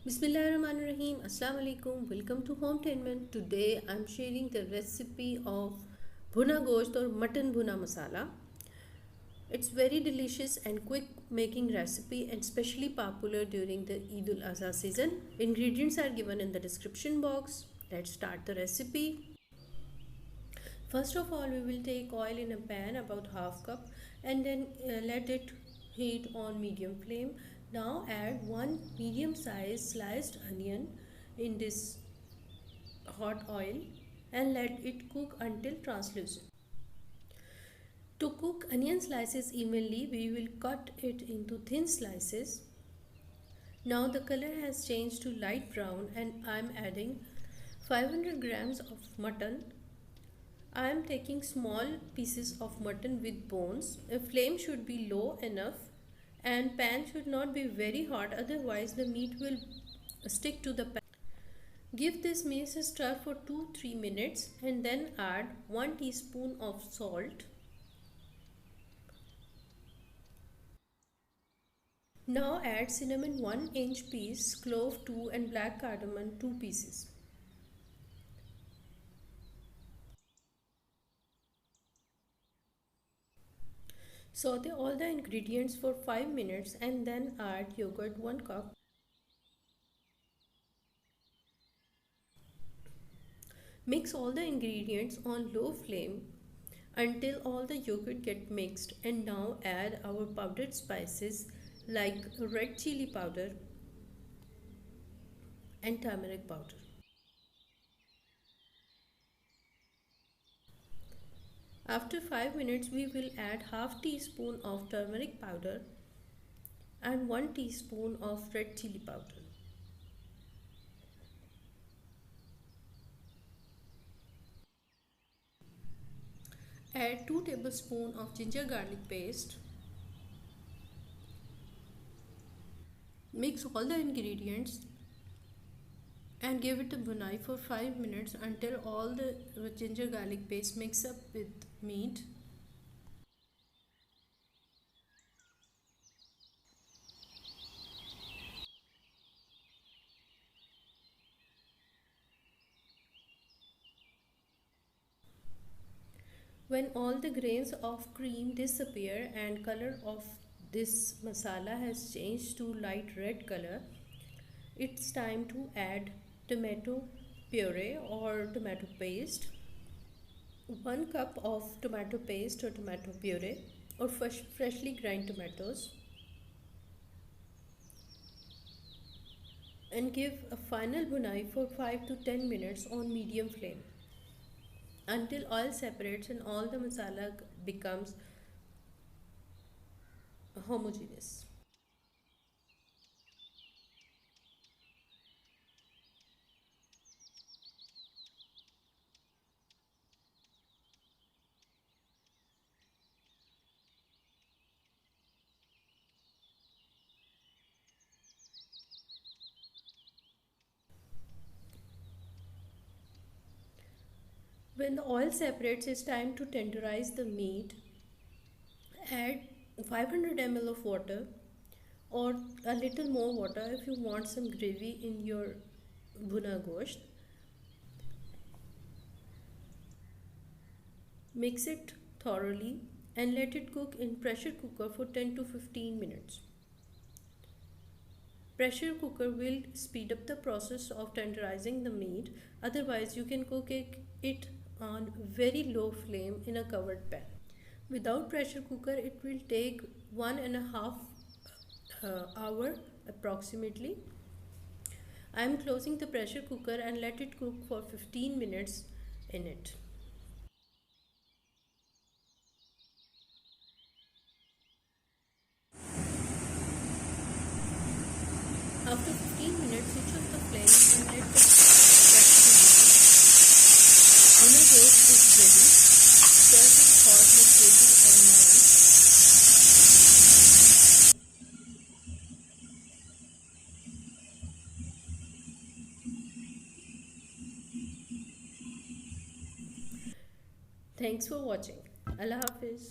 Bismillahirrahmanirrahim. Assalamu alaikum. Welcome to Homtainment. Today I'm sharing the recipe of Bhuna gosht or mutton bhuna masala. It's very delicious and quick making recipe and especially popular during the Eid al-Azha season. Ingredients are given in the description box. Let's start the recipe. First of all, we will take oil in a pan about half cup and then let it heat on medium flame. Now add one medium sized sliced onion in this hot oil and let it cook until translucent. To cook onion slices evenly, we will cut it into thin slices. Now the color has changed to light brown and I am adding 500 grams of mutton. I am taking small pieces of mutton with bones. A flame should be low enough and pan should not be very hot, otherwise the meat will stick to the pan. Give this meat a stir for 2-3 minutes and then add 1 teaspoon of salt. Now add cinnamon 1-inch piece, clove 2 and black cardamom 2 pieces. Saute all the ingredients for 5 minutes and then add yogurt 1 cup. Mix all the ingredients on low flame until all the yogurt get mixed, and now add our powdered spices like red chili powder and turmeric powder. After 5 minutes, we will add half teaspoon of turmeric powder and 1 teaspoon of red chili powder. Add 2 tablespoons of ginger garlic paste. Mix all the ingredients and give it a bhunai for 5 minutes until all the ginger garlic paste mix up with meat. When all the grains of cream disappear and color of this masala has changed to light red color, it's time to add tomato puree or tomato paste. 1 cup of tomato paste or tomato puree or freshly grind tomatoes, and give a final bhunai for 5 to 10 minutes on medium flame until oil separates and all the masala becomes homogeneous. When the oil separates, it's time to tenderize the meat. Add 500 ml of water or a little more water if you want some gravy in your bhuna gosht. Mix it thoroughly and let it cook in pressure cooker for 10 to 15 minutes. Pressure cooker will speed up the process of tenderizing the meat, otherwise you can cook it on very low flame in a covered pan. Without pressure cooker, it will take 1.5 hour approximately. I am closing the pressure cooker and let it cook for 15 minutes in it. After 15 minutes, switch off the flame and let the Bhuna gosht is ready. Serve it hot with roti or naan. Thanks for watching. Allah Hafiz.